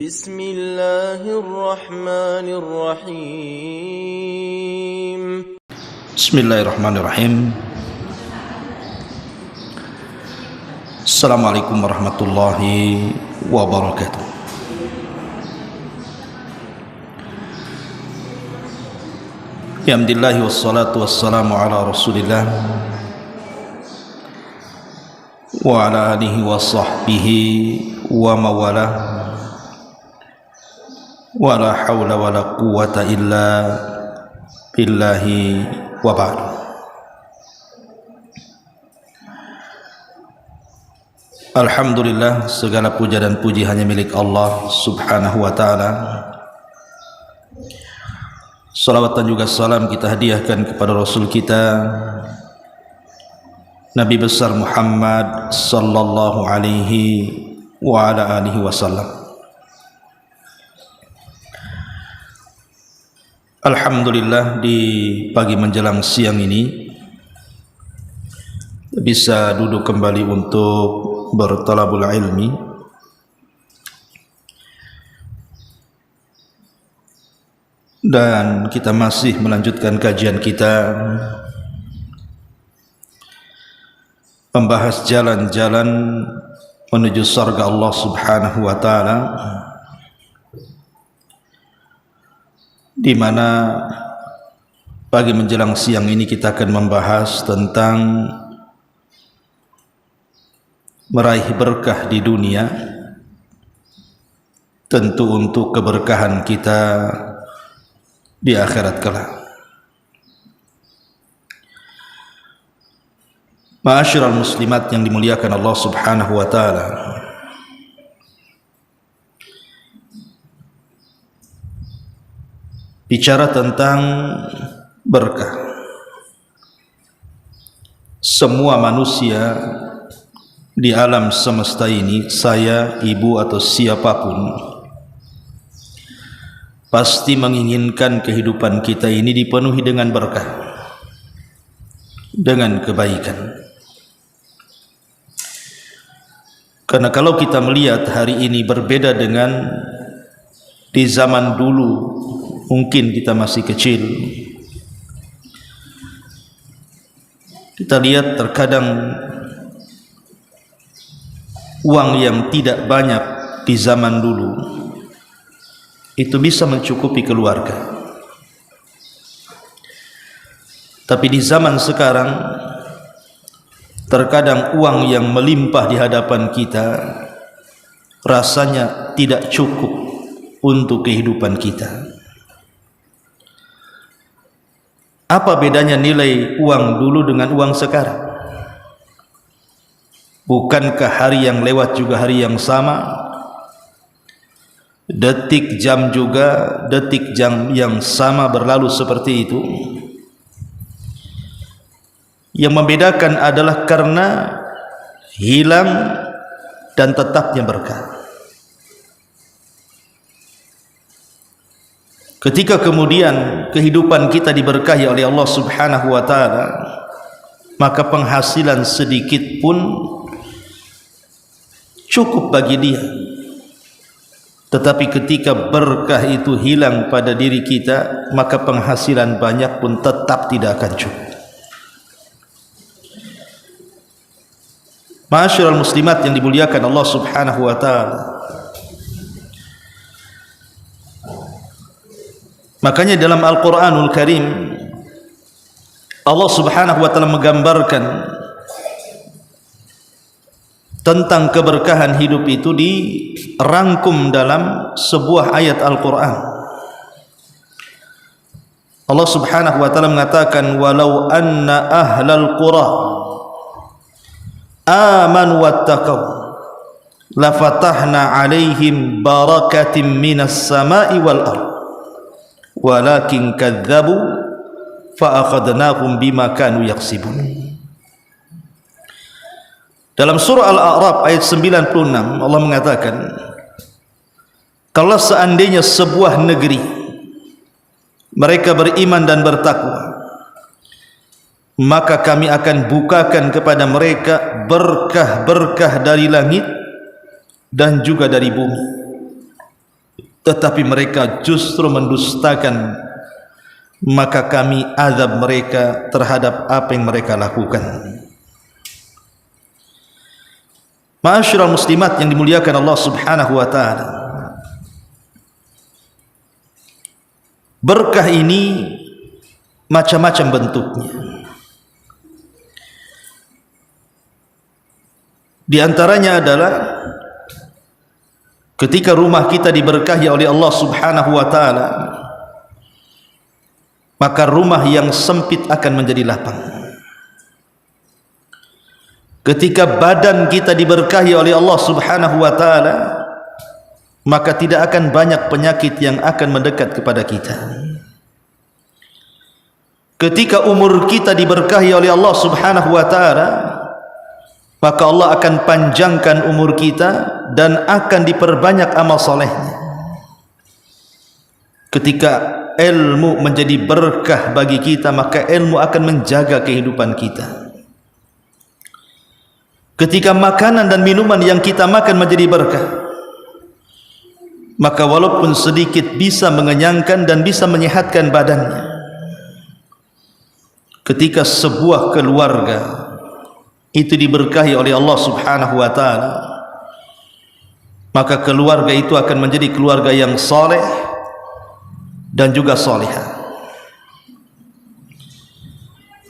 بسم الله الرحمن الرحيم بسم الله الرحمن الرحيم. السلام عليكم ورحمة الله وبركاته. Alhamdulillah wassalatu wassalamu ala rasulillah wa ala alihi wa sahbihi wa mawalah wa la hawla wa la quwwata illa billahi wa ba'd. Alhamdulillah, segala puja dan puji hanya milik Allah subhanahu wa ta'ala. Salawat dan juga salam kita hadiahkan kepada Rasul kita Nabi besar Muhammad sallallahu alaihi wa ala alihi wasallam. Alhamdulillah, di pagi menjelang siang ini bisa duduk kembali untuk bertalabul ilmi. Dan kita masih melanjutkan kajian kita membahas jalan-jalan menuju surga Allah subhanahu wa ta'ala, di mana pagi menjelang siang ini kita akan membahas tentang meraih berkah di dunia, tentu untuk keberkahan kita di akhirat kelak. Ma'asyiral muslimat yang dimuliakan Allah subhanahu wa ta'ala, bicara tentang berkah, semua manusia di alam semesta ini, saya, ibu atau siapapun, pasti menginginkan kehidupan kita ini dipenuhi dengan berkah, dengan kebaikan. Karena kalau kita melihat hari ini berbeda dengan di zaman dulu, mungkin kita masih kecil, kita lihat terkadang uang yang tidak banyak di zaman dulu itu bisa mencukupi keluarga. Tapi di zaman sekarang, terkadang uang yang melimpah di hadapan kita rasanya tidak cukup untuk kehidupan kita. Apa bedanya nilai uang dulu dengan uang sekarang? Bukankah hari yang lewat juga hari yang sama? Detik jam juga detik jam yang sama berlalu seperti itu. Yang membedakan adalah karena hilang dan tetapnya berkah. Ketika kemudian kehidupan kita diberkahi oleh Allah subhanahu wa ta'ala, maka penghasilan sedikit pun cukup bagi dia. Tetapi ketika berkah itu hilang pada diri kita, maka penghasilan banyak pun tetap tidak akan cukup. Ma'asyiral muslimat yang dimuliakan Allah subhanahu wa ta'ala, makanya dalam Al-Quranul Karim Allah subhanahu wa ta'ala menggambarkan tentang keberkahan hidup itu dirangkum dalam sebuah ayat Al-Quran. Allah subhanahu wa ta'ala mengatakan, walau anna ahlal qura amanu wattaqaw lafatahna alaihim barakatim minas samai wal ard walakin kadzabu fa'akhadnahum bima kanu yaksibun. Dalam surah Al-A'raf ayat 96 Allah mengatakan, kalau seandainya sebuah negeri mereka beriman dan bertakwa, maka kami akan bukakan kepada mereka berkah-berkah dari langit dan juga dari bumi. tetapi mereka justru mendustakan, maka kami azab mereka terhadap apa yang mereka lakukan. Ma'asyiral muslimat yang dimuliakan Allah Subhanahu wa taala, berkah ini macam-macam bentuknya. Di antaranya adalah ketika rumah kita diberkahi oleh Allah Subhanahu wa taala, maka rumah yang sempit akan menjadi lapang. Ketika badan kita diberkahi oleh Allah Subhanahu wa taala, maka tidak akan banyak penyakit yang akan mendekat kepada kita. Ketika umur kita diberkahi oleh Allah Subhanahu wa taala, maka Allah akan panjangkan umur kita dan akan diperbanyak amal solehnya. Ketika ilmu menjadi berkah bagi kita, maka ilmu akan menjaga kehidupan kita. Ketika makanan dan minuman yang kita makan menjadi berkah, maka walaupun sedikit bisa mengenyangkan dan bisa menyehatkan badannya. Ketika sebuah keluarga itu diberkahi oleh Allah Subhanahu wa taala, maka keluarga itu akan menjadi keluarga yang saleh dan juga salihah.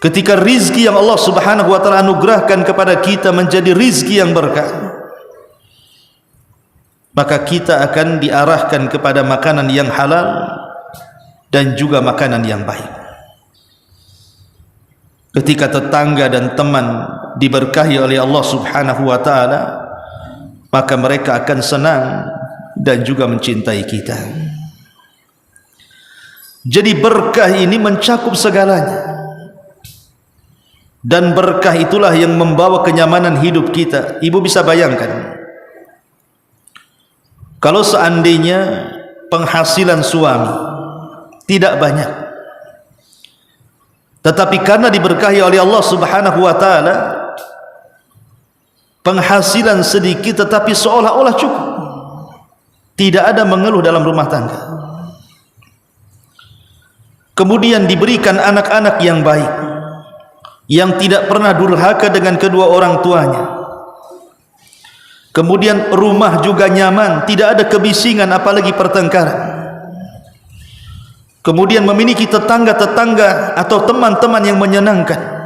Ketika rizki yang Allah Subhanahu wa taala anugerahkan kepada kita menjadi rizki yang berkah, maka kita akan diarahkan kepada makanan yang halal dan juga makanan yang baik. Ketika tetangga dan teman diberkahi oleh Allah Subhanahu wa taala, maka mereka akan senang dan juga mencintai kita. Jadi berkah ini mencakup segalanya. Dan berkah itulah yang membawa kenyamanan hidup kita. Ibu bisa bayangkan, kalau seandainya penghasilan suami tidak banyak, tetapi karena diberkahi oleh Allah Subhanahu wa taala, penghasilan sedikit tetapi seolah-olah cukup, tidak ada mengeluh dalam rumah tangga. Kemudian diberikan anak-anak yang baik, yang tidak pernah durhaka dengan kedua orang tuanya. Kemudian rumah juga nyaman, tidak ada kebisingan apalagi pertengkaran. Kemudian memiliki tetangga-tetangga atau teman-teman yang menyenangkan.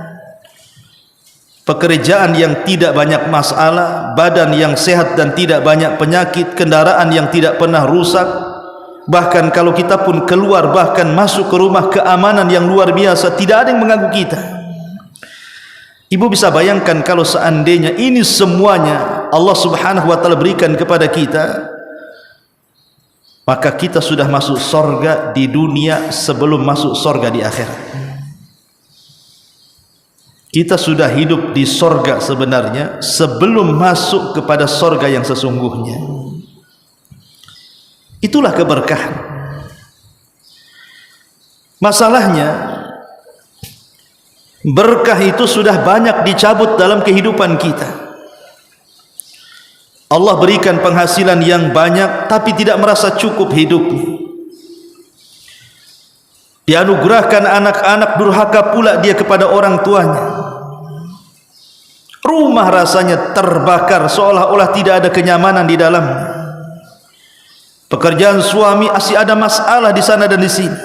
Pekerjaan yang tidak banyak masalah, badan yang sehat dan tidak banyak penyakit, kendaraan yang tidak pernah rusak. Bahkan kalau kita pun keluar, bahkan masuk ke rumah, keamanan yang luar biasa, tidak ada yang mengganggu kita. Ibu bisa bayangkan kalau seandainya ini semuanya Allah Subhanahu wa taala berikan kepada kita, maka kita sudah masuk surga di dunia sebelum masuk surga di akhirat. Kita sudah hidup di surga sebenarnya sebelum masuk kepada surga yang sesungguhnya. Itulah keberkahan. Masalahnya, berkah itu sudah banyak dicabut dalam kehidupan kita. Allah berikan penghasilan yang banyak tapi tidak merasa cukup hidupnya. Dianugerahkan anak-anak, durhaka pula dia kepada orang tuanya. Rumah rasanya terbakar, seolah-olah tidak ada kenyamanan di dalamnya. Pekerjaan suami masih ada masalah di sana dan di sini.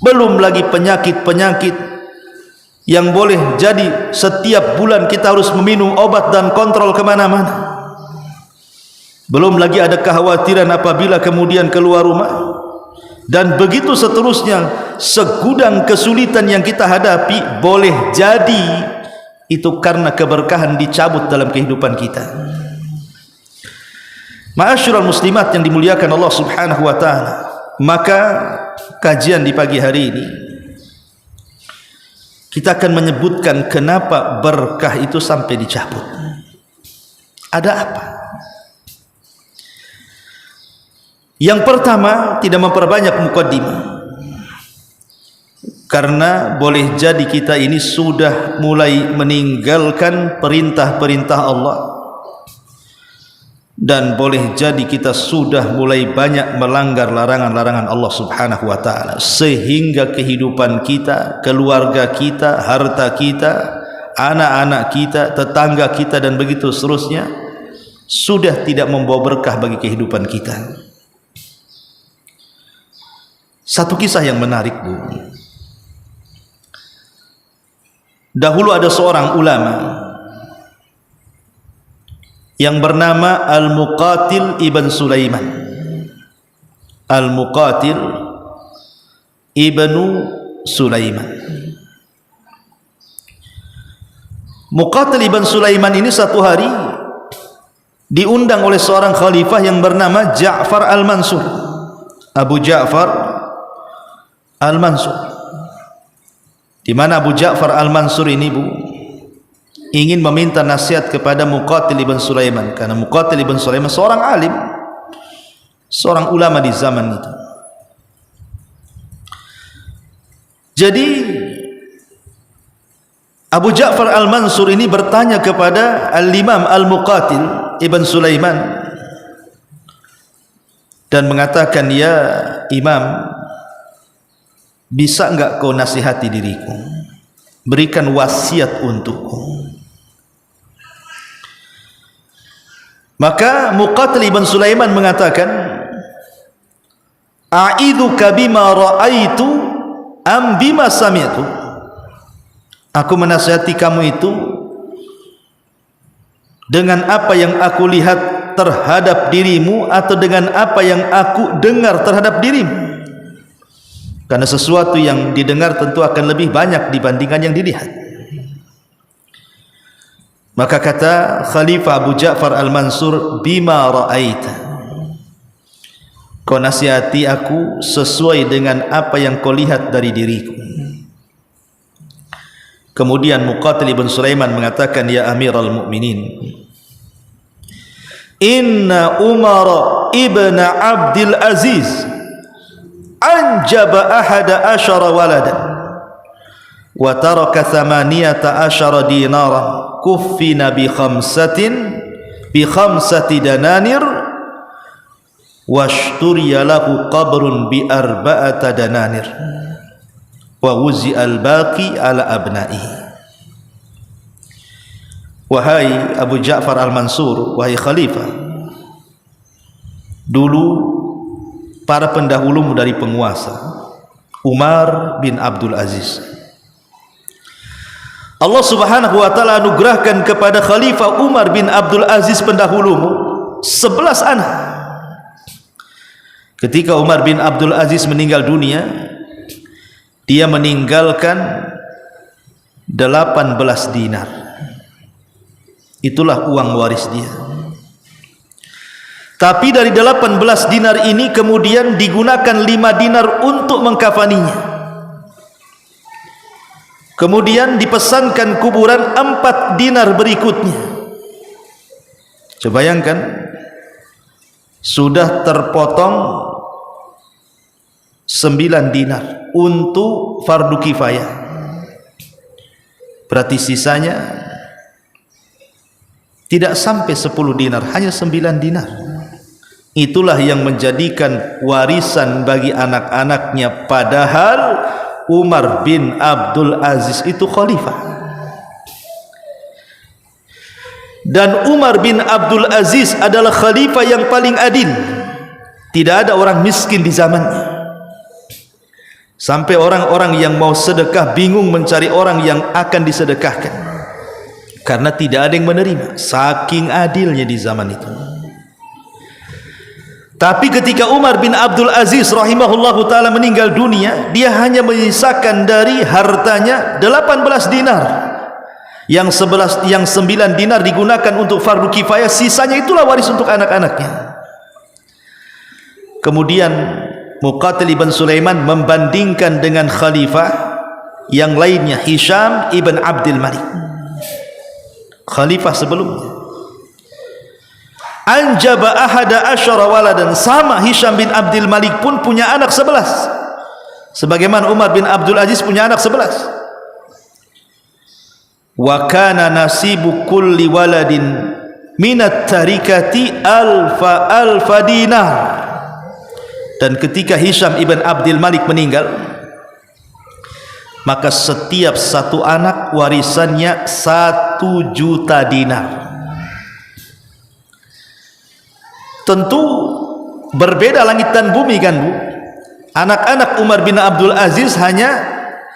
Belum lagi penyakit-penyakit yang boleh jadi setiap bulan kita harus meminum obat dan kontrol kemana-mana. Belum lagi ada kekhawatiran apabila kemudian keluar rumah. Dan begitu seterusnya, segudang kesulitan yang kita hadapi boleh jadi itu karena keberkahan dicabut dalam kehidupan kita. Ma'asyiral muslimat yang dimuliakan Allah Subhanahu wa taala, maka kajian di pagi hari ini kita akan menyebutkan kenapa berkah itu sampai dicabut. Ada apa? Yang pertama, tidak memperbanyak mukaddimah, karena boleh jadi kita ini sudah mulai meninggalkan perintah-perintah Allah dan boleh jadi kita sudah mulai banyak melanggar larangan-larangan Allah Subhanahu wa taala, sehingga kehidupan kita, keluarga kita, harta kita, anak-anak kita, tetangga kita dan begitu seterusnya sudah tidak membawa berkah bagi kehidupan kita. Satu kisah yang menarik, Bu. Dahulu ada seorang ulama yang bernama Al-Muqatil ibn Sulaiman. Al-Muqatil ibnu Sulaiman. Muqatil ibn Sulaiman ini satu hari diundang oleh seorang khalifah yang bernama Ja'far Al-Mansur. Abu Ja'far Al-Mansur. Di mana Abu Ja'far Al-Mansur ini, Bu, ingin meminta nasihat kepada Muqatil ibn Sulaiman, karena Muqatil ibn Sulaiman seorang alim, seorang ulama di zaman itu. Jadi Abu Ja'far Al-Mansur ini bertanya kepada Al-Imam Al-Muqatil ibn Sulaiman dan mengatakan, "Ya Imam, bisa enggak kau nasihati diriku, berikan wasiat untukku?" Maka Muqatil ibn Sulaiman mengatakan, "A'idzuka bima ra'aitu am bima sami'tu?" Aku menasihati kamu itu dengan apa yang aku lihat terhadap dirimu atau dengan apa yang aku dengar terhadap dirimu. Karena sesuatu yang didengar tentu akan lebih banyak dibandingkan yang dilihat. Maka kata Khalifah Abu Ja'far Al-Mansur, "Bima ra'aita." Kau nasihati aku sesuai dengan apa yang kau lihat dari diriku. Kemudian Muqatil ibn Sulaiman mengatakan, "Ya Amirul Mukminin, inna Umar ibn Abdul Aziz anjaba ahada asyara waladan wa taraka 18 dinaran kuffina bi khamsati dananir washturiya lahu qabrun bi 4 dananir wa wuzi al-baqi ala abna'ihi." Wahai Abu Ja'far Al-Mansur, wahai khalifah, dulu para pendahulumu dari penguasa, Umar bin Abdul Aziz, Allah Subhanahu wa taala anugerahkan kepada Khalifah Umar bin Abdul Aziz pendahulumu 11 anak. Ketika Umar bin Abdul Aziz meninggal dunia, dia meninggalkan 18 dinar. Itulah uang waris dia. Tapi dari 18 dinar ini kemudian digunakan 5 dinar untuk mengkafaninya. Kemudian dipesankan kuburan 4 dinar berikutnya. Coba bayangkan, sudah terpotong 9 dinar untuk fardu kifayah. Berarti sisanya tidak sampai 10 dinar, hanya 9 dinar. Itulah yang menjadikan warisan bagi anak-anaknya, padahal Umar bin Abdul Aziz itu khalifah. Dan Umar bin Abdul Aziz adalah khalifah yang paling adil. Tidak ada orang miskin di zamannya. Sampai orang-orang yang mau sedekah bingung mencari orang yang akan disedekahkan, karena tidak ada yang menerima, saking adilnya di zaman itu. Tapi ketika Umar bin Abdul Aziz rahimahullahu ta'ala meninggal dunia, dia hanya menyisakan dari hartanya 18 dinar. Yang 9 dinar digunakan untuk fardu kifayah, sisanya itulah waris untuk anak-anaknya. Kemudian Muqatil ibn Sulaiman membandingkan dengan khalifah yang lainnya, Hisham ibn Abdul Malik, khalifah sebelumnya. Anjaba ahada asyara waladan, sama Hisham bin Abdul Malik pun punya anak 11, sebagaimana Umar bin Abdul Aziz punya anak 11. Wa kana nasibu kulli waladin minat tarikati alfa dinar. Dan ketika Hisham ibn Abdul Malik meninggal, maka setiap satu anak warisannya 1 juta dinar. Tentu berbeda langit dan bumi kan Bu. Anak-anak Umar bin Abdul Aziz hanya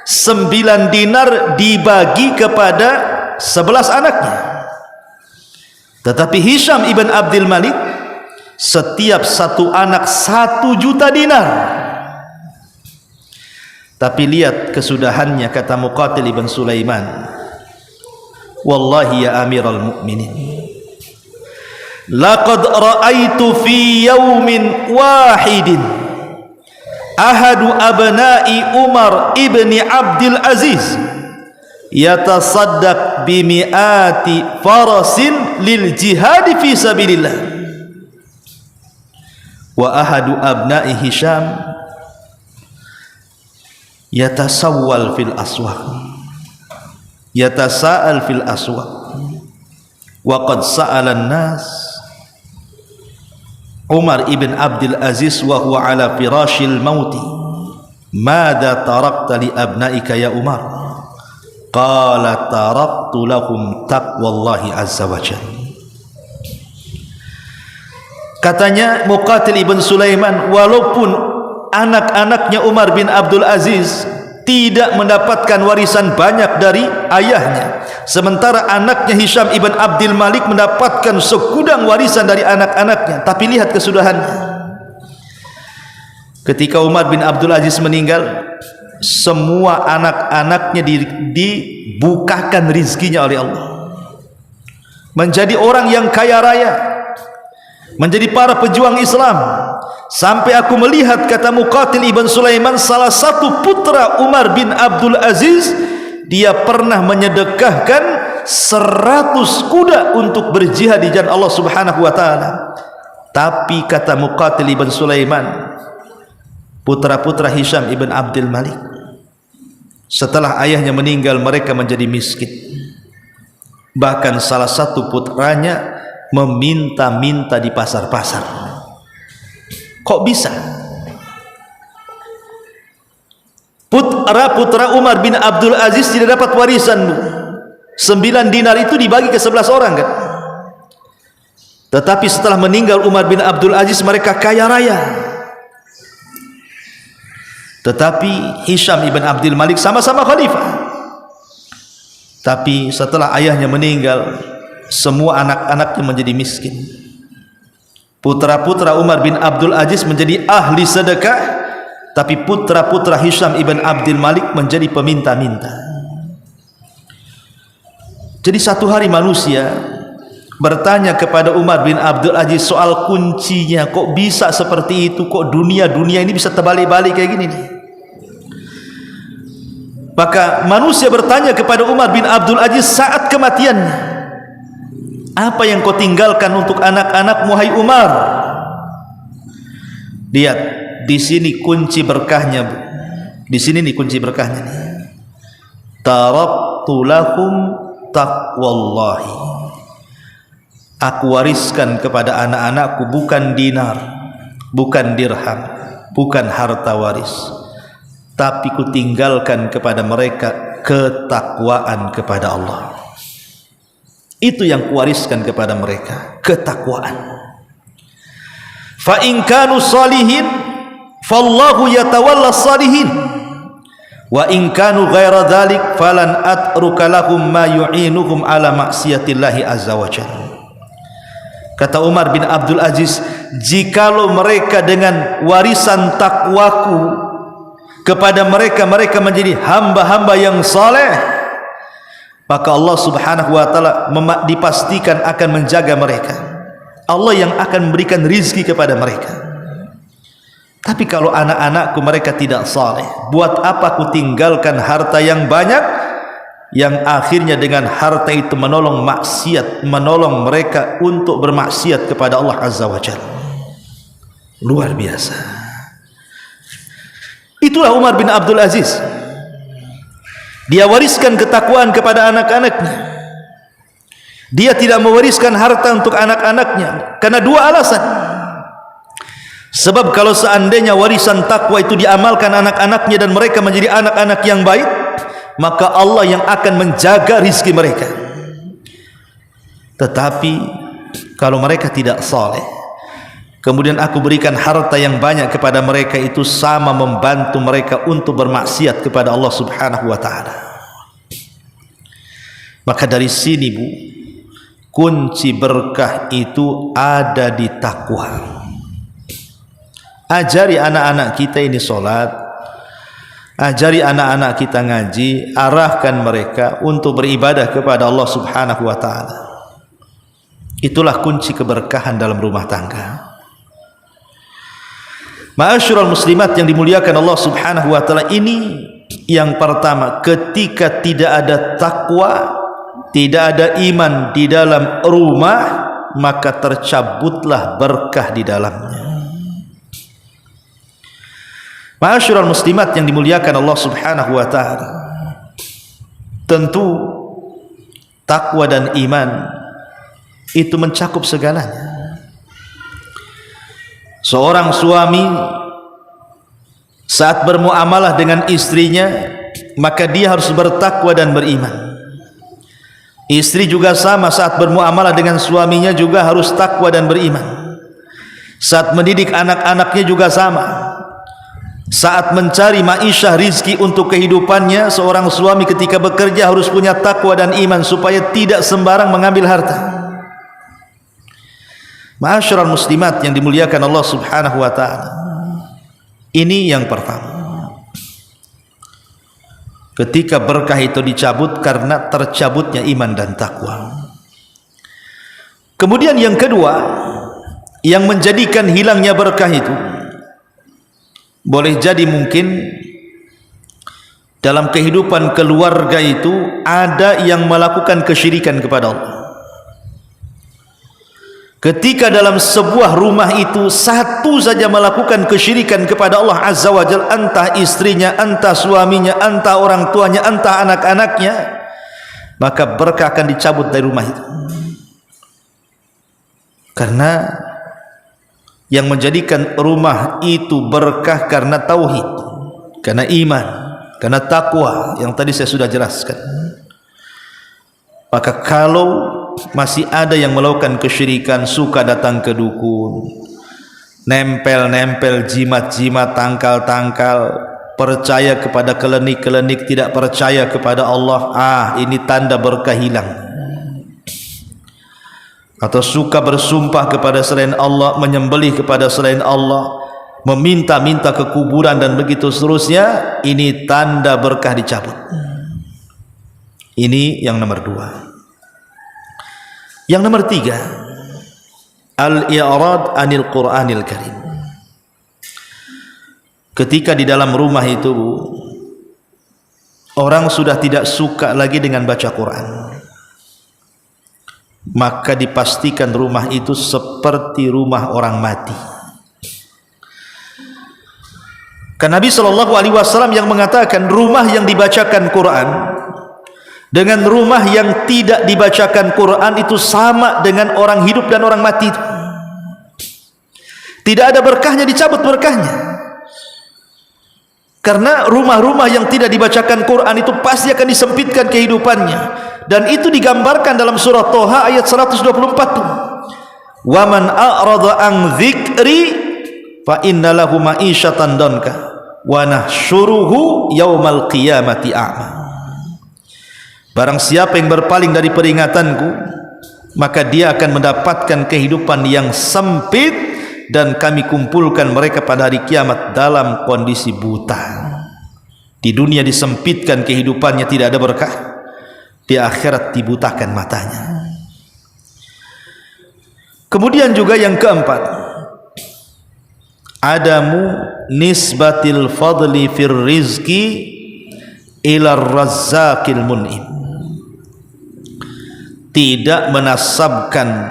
9 dinar dibagi kepada 11 anaknya. Tetapi Hisham ibn Abdul Malik setiap satu anak 1 juta dinar. Tapi lihat kesudahannya, kata Muqatil ibn Sulaiman, wallahi ya amiral mu'minin, laqad ra'aitu fi yawmin wahidin ahadu abna'i Umar ibni Abdul Aziz yatasaddaq bimi'ati farasin lil jihad fi sabilillah, wa ahadu abna'i Hisham yatasawwal fil aswaq, yatasa'al fil aswaq, wa qad sa'ala an-nas Umar ibn Abdul Aziz wa huwa ala firashil mauti, madza tarakta li abnaika ya Umar? Qala taraktu lahum taqwallahi azza wa jalla. Katanya Muqatil ibn Sulaiman, walaupun anak-anaknya Umar bin Abdul Aziz tidak mendapatkan warisan banyak dari ayahnya, sementara anaknya Hisham ibn Abdul Malik mendapatkan segudang warisan dari anak-anaknya. Tapi lihat kesudahannya, ketika Umar bin Abdul Aziz meninggal, semua anak-anaknya dibukakan rizkinya oleh Allah, menjadi orang yang kaya raya, menjadi para pejuang Islam. Sampai aku melihat, kata Muqatil ibn Sulaiman, salah satu putra Umar bin Abdul Aziz, dia pernah menyedekahkan 100 kuda untuk berjihad di jalan Allah subhanahu wa ta'ala. Tapi kata Muqatil ibn Sulaiman, putra-putra Hisham ibn Abdul Malik, setelah ayahnya meninggal mereka menjadi miskin. Bahkan salah satu putranya meminta-minta di pasar-pasar. Kok bisa? Putra Umar bin Abdul Aziz tidak dapat warisan, Bu. 9 dinar itu dibagi ke 11 orang kan. Tetapi setelah meninggal Umar bin Abdul Aziz mereka kaya raya. Tetapi Hisham ibn Abdul Malik sama-sama khalifah. Tapi setelah ayahnya meninggal, semua anak-anaknya menjadi miskin. Putra-putra Umar bin Abdul Aziz menjadi ahli sedekah, tapi putra-putra Hisham ibn Abdul Malik menjadi peminta-minta. Jadi satu hari manusia bertanya kepada Umar bin Abdul Aziz soal kuncinya, kok bisa seperti itu, kok dunia ini bisa terbalik-balik kayak gini nih. Maka manusia bertanya kepada Umar bin Abdul Aziz saat kematiannya, apa yang kau tinggalkan untuk anak-anak Muhai Umar? Lihat, di sini kunci berkahnya, Bu. Di sini nih kunci berkahnya nih. Taraktu lahum taqwallahi. Aku wariskan kepada anak-anakku bukan dinar, bukan dirham, bukan harta waris, tapi ku tinggalkan kepada mereka ketakwaan kepada Allah. Itu yang kuwariskan kepada mereka, ketakwaan. Fa in kanu salihin fallahu yatawalla salihin, wa in kanu ghaira dzalik falan atruka lahum ma yu'inuhum ala maksiatillahi azza wa jalla. Kata Umar bin Abdul Aziz, jikalau mereka dengan warisan takwaku kepada mereka menjadi hamba-hamba yang saleh, maka Allah subhanahu wa ta'ala dipastikan akan menjaga mereka. Allah yang akan memberikan rizki kepada mereka. Tapi kalau anak-anakku mereka tidak saleh, buat apa aku tinggalkan harta yang banyak, yang akhirnya dengan harta itu menolong maksiat, menolong mereka untuk bermaksiat kepada Allah azza wa jalla. Luar biasa. Itulah Umar bin Abdul Aziz. Dia wariskan ketakwaan kepada anak-anaknya. Dia tidak mewariskan harta untuk anak-anaknya karena dua alasan. Sebab kalau seandainya warisan takwa itu diamalkan anak-anaknya dan mereka menjadi anak-anak yang baik, maka Allah yang akan menjaga rizki mereka. Tetapi kalau mereka tidak saleh, kemudian aku berikan harta yang banyak kepada mereka, itu sama membantu mereka untuk bermaksiat kepada Allah Subhanahu wa taala. Maka dari sini, Bu, kunci berkah itu ada di takwa. Ajari anak-anak kita ini solat, ajari anak-anak kita ngaji, arahkan mereka untuk beribadah kepada Allah Subhanahu wa taala. Itulah kunci keberkahan dalam rumah tangga. Ma'asyiral muslimat yang dimuliakan Allah Subhanahu wa taala, ini yang pertama, ketika tidak ada takwa, tidak ada iman di dalam rumah, maka tercabutlah berkah di dalamnya. Ma'asyiral muslimat yang dimuliakan Allah Subhanahu wa taala, tentu takwa dan iman itu mencakup segalanya. Seorang suami saat bermuamalah dengan istrinya, maka dia harus bertakwa dan beriman. Istri juga sama, saat bermuamalah dengan suaminya juga harus takwa dan beriman. Saat mendidik anak-anaknya juga sama. Saat mencari ma'isyah, rizki untuk kehidupannya, seorang suami ketika bekerja harus punya takwa dan iman supaya tidak sembarang mengambil harta. Ma'asyiral muslimat yang dimuliakan Allah Subhanahu wa taala, ini yang pertama. Ketika berkah itu dicabut karena tercabutnya iman dan takwa. Kemudian yang kedua, yang menjadikan hilangnya berkah itu, boleh jadi mungkin dalam kehidupan keluarga itu ada yang melakukan kesyirikan kepada Allah. Ketika dalam sebuah rumah itu satu saja melakukan kesyirikan kepada Allah Azza wa Jalla, entah istrinya, entah suaminya, entah orang tuanya, entah anak-anaknya, maka berkah akan dicabut dari rumah itu. Karena yang menjadikan rumah itu berkah karena tauhid, karena iman, karena takwa yang tadi saya sudah jelaskan. Maka kalau masih ada yang melakukan kesyirikan, suka datang ke dukun, nempel-nempel jimat-jimat, tangkal-tangkal, percaya kepada kelenik-kelenik, tidak percaya kepada Allah, ini tanda berkah hilang. Atau suka bersumpah kepada selain Allah, menyembelih kepada selain Allah, meminta-minta ke kuburan dan begitu seterusnya, ini tanda berkah dicabut. Ini yang nomor dua. Yang nomor tiga, al-i'rad anil Qur'anil Karim. Ketika di dalam rumah itu orang sudah tidak suka lagi dengan baca Quran, maka dipastikan rumah itu seperti rumah orang mati. Karena Nabi SAW yang mengatakan rumah yang dibacakan Quran dengan rumah yang tidak dibacakan Quran itu sama dengan orang hidup dan orang mati. Tidak ada berkahnya, dicabut berkahnya. Karena rumah-rumah yang tidak dibacakan Quran itu pasti akan disempitkan kehidupannya. Dan itu digambarkan dalam surah Toha ayat 124. Wa man a'rada an dzikri fa inna lahu ma'isyatan danka wa nahsyuruhu yaumal qiyamati a'ma. Barang siapa yang berpaling dari peringatanku, maka dia akan mendapatkan kehidupan yang sempit, dan kami kumpulkan mereka pada hari kiamat dalam kondisi buta. Di dunia disempitkan kehidupannya, tidak ada berkah. Di akhirat dibutakan matanya. Kemudian juga yang keempat, adamu nisbatil fadli fir rizki ila razzaqil mun'im. Tidak menasabkan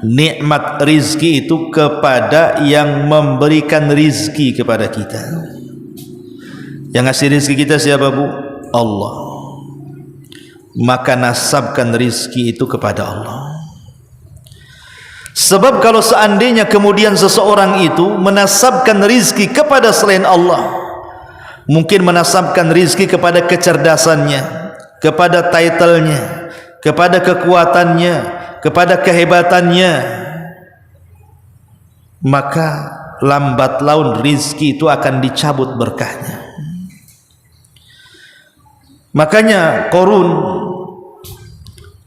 nikmat rizki itu kepada yang memberikan rizki kepada kita. Yang ngasih rizki kita siapa, Bu? Allah. maka nasabkan rizki itu kepada Allah. Sebab kalau seandainya kemudian seseorang itu menasabkan rizki kepada selain Allah, mungkin menasabkan rizki kepada kecerdasannya, kepada titlenya, kepada kekuatannya, kepada kehebatannya, maka lambat laun rizki itu akan dicabut berkahnya. Makanya Qarun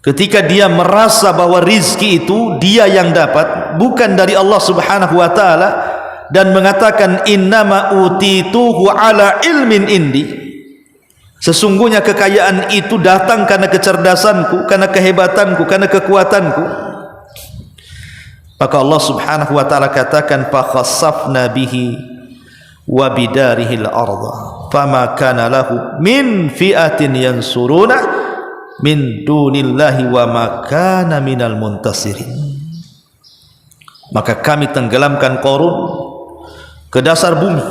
ketika dia merasa bahwa rizki itu dia yang dapat, bukan dari Allah subhanahu wa ta'ala, dan mengatakan innama utituhu ala ilmin indi, sesungguhnya kekayaan itu datang karena kecerdasanku, karena kehebatanku, karena kekuatanku, maka Allah subhanahu wa ta'ala katakan fa khassafna bihi wa bidarihil arda fama kana lahu min fi'atin yansuruna min dunillahi wa ma kana minal muntasirin. Maka kami tenggelamkan Qarun ke dasar bumi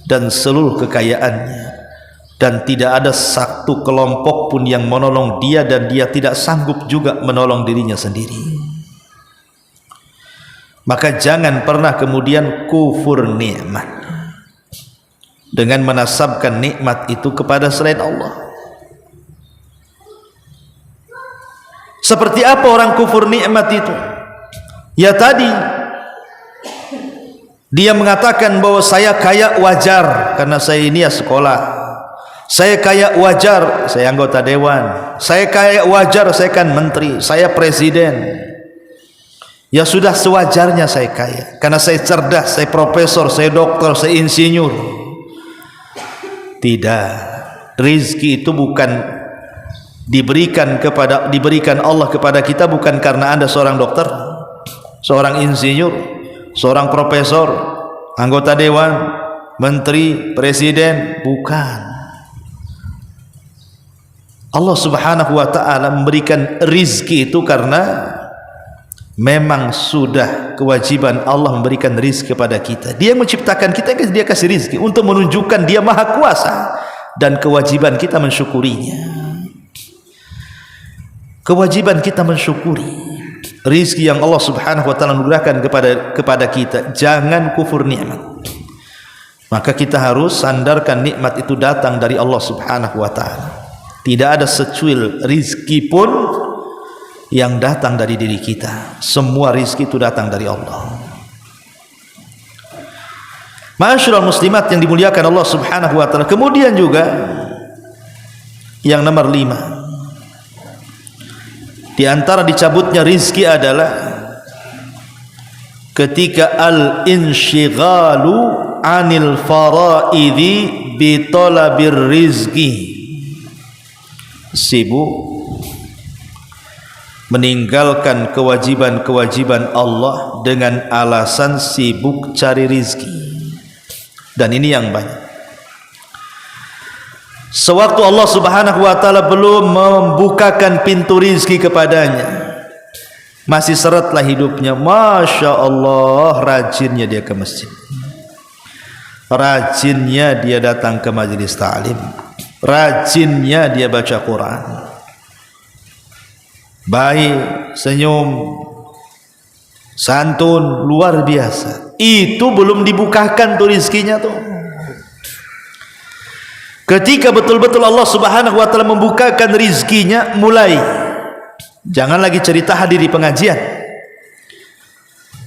dan seluruh kekayaannya, dan tidak ada satu kelompok pun yang menolong dia, dan dia tidak sanggup juga menolong dirinya sendiri. Maka jangan pernah kemudian kufur nikmat dengan menasabkan nikmat itu kepada selain Allah. Seperti apa orang kufur nikmat itu? Ya tadi dia mengatakan bahwa saya kaya wajar karena saya ini ya sekolah, saya kaya wajar saya anggota dewan, saya kaya wajar saya kan menteri, saya presiden. Ya sudah sewajarnya saya kaya karena saya cerdas, saya profesor, saya dokter, saya insinyur. Tidak, rizki itu bukan diberikan Allah kepada kita bukan karena Anda seorang dokter, seorang insinyur, seorang profesor, anggota dewan, menteri, presiden, bukan. Allah subhanahu wa ta'ala memberikan rizki itu karena memang sudah kewajiban Allah memberikan rizki kepada kita. Dia menciptakan kita, dia kasih rizki untuk menunjukkan dia maha kuasa, dan kewajiban kita mensyukurinya. Kewajiban kita mensyukuri rizki yang Allah subhanahu wa ta'ala anugerahkan kepada kita. Jangan kufur nikmat. Maka kita harus sandarkan nikmat itu datang dari Allah subhanahu wa ta'ala. Tidak ada secuil rizki pun yang datang dari diri kita. Semua rizki itu datang dari Allah. Ma'asyiral muslimat yang dimuliakan Allah subhanahu wa ta'ala. Kemudian juga yang nomor 5, di antara dicabutnya rizki adalah ketika al-inshighalu anil faraidhi bi talabir rizki, sibuk meninggalkan kewajiban-kewajiban Allah dengan alasan sibuk cari rizki. Dan ini yang banyak. Sewaktu Allah subhanahu wa ta'ala belum membukakan pintu rizki kepadanya, masih seretlah hidupnya. Masya Allah, rajinnya dia ke masjid, rajinnya dia datang ke majelis ta'lim, rajinnya dia baca Quran, baik, senyum, santun, luar biasa. Itu belum dibukakan tuh rizkinya tuh. Ketika betul-betul Allah subhanahu wa ta'ala membukakan rizkinya, mulai jangan lagi cerita hadir di pengajian,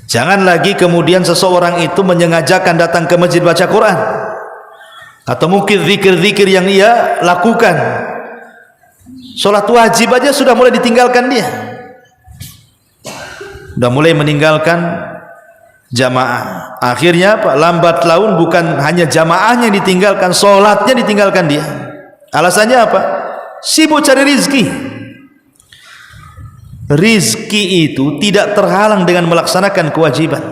jangan lagi kemudian seseorang itu menyengajakan datang ke masjid baca Quran, atau mungkin zikir-zikir yang ia lakukan. Sholat wajib aja sudah mulai ditinggalkan dia, sudah mulai meninggalkan jamaah. Akhirnya apa? Lambat laun bukan hanya jamaahnya yang ditinggalkan, sholatnya ditinggalkan dia. Alasannya apa? Sibuk cari rizki. Rizki itu tidak terhalang dengan melaksanakan kewajiban.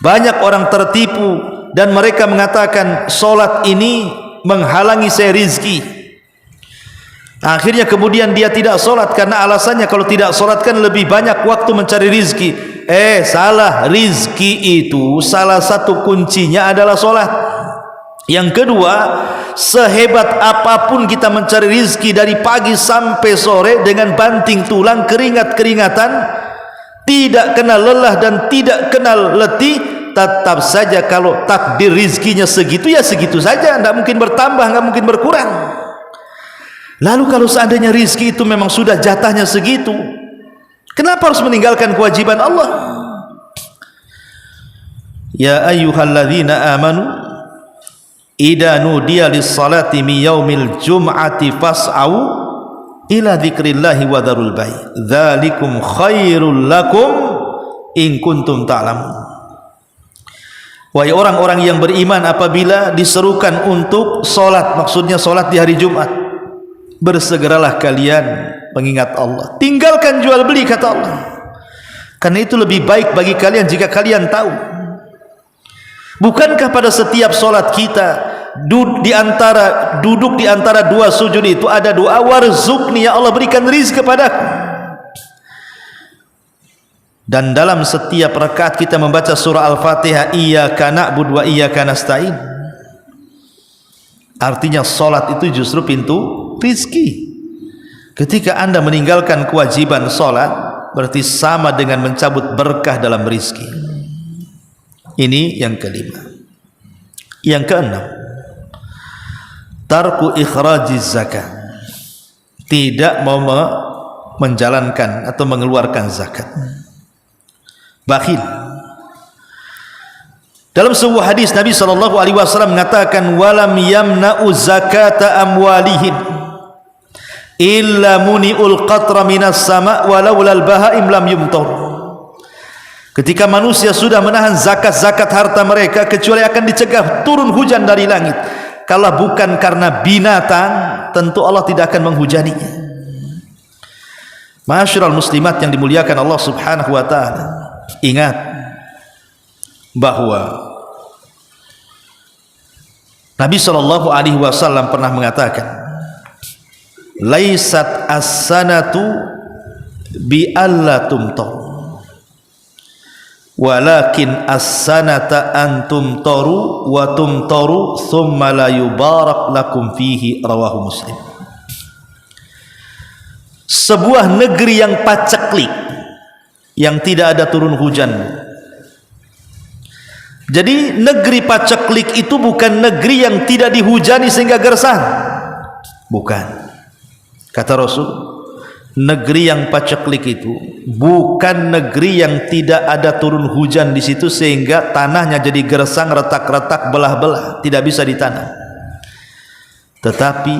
Banyak orang tertipu dan mereka mengatakan sholat ini menghalangi saya rizki. Akhirnya kemudian dia tidak sholat karena alasannya kalau tidak sholat kan lebih banyak waktu mencari rizki. Salah. Rizki itu salah satu kuncinya adalah sholat. Yang kedua, sehebat apapun kita mencari rizki dari pagi sampai sore dengan banting tulang, keringat-keringatan, tidak kenal lelah dan tidak kenal letih, tetap saja kalau takdir rizkinya segitu ya segitu saja, tidak mungkin bertambah, tidak mungkin berkurang. Lalu kalau seandainya rizki itu memang sudah jatahnya segitu, kenapa harus meninggalkan kewajiban Allah? Ya ayyuhalladzina amanu idza nudiya lis-salati min yaumil jum'ati fas'au ila dzikrillahi wa dzarul bai' dzalikum khairul lakum in kuntum ta'lamun. Wahai orang-orang yang beriman, apabila diserukan untuk salat, maksudnya salat di hari Jumat, bersegeralah kalian mengingat Allah, tinggalkan jual beli, kata Allah, karena itu lebih baik bagi kalian jika kalian tahu. Bukankah pada setiap solat kita duduk di antara dua sujud itu ada doa, warzuqni, ya Allah berikan rizki kepadaku. Dan dalam setiap rakaat kita membaca surah Al-Fatihah, iyyaka na'budu wa iyyaka nasta'in. Artinya solat itu justru pintu rizki. Ketika Anda meninggalkan kewajiban solat, berarti sama dengan mencabut berkah dalam rizki. Ini yang kelima. Yang keenam, tarku ikhrajiz zakat, tidak mau menjalankan atau mengeluarkan zakat, bakhil. Dalam sebuah hadis Nabi SAW mengatakan, walam yamna'u zakata amwalihim illa muni'ul qatra minas sama' walaulal bahaim lam yumtar. Ketika manusia sudah menahan zakat-zakat harta mereka, kecuali akan dicegah turun hujan dari langit. Kalau bukan karena binatang, tentu Allah tidak akan menghujaninya. Ma'asyiral muslimat yang dimuliakan Allah Subhanahu wa taala, ingat bahwa Nabi SAW pernah mengatakan, laisat as-sanatu bi alla tumtar, walakin as-sanata antum taru wa tumtaru thumma la yubarak lakum fihi, rawahu Muslim. Sebuah negeri yang paceklik, yang tidak ada turun hujan. Jadi negeri paceklik itu bukan negeri yang tidak dihujani sehingga gersang, bukan. Kata Rasul, negeri yang paceklik itu bukan negeri yang tidak ada turun hujan di situ sehingga tanahnya jadi gersang, retak-retak, belah-belah, tidak bisa ditanam. Tetapi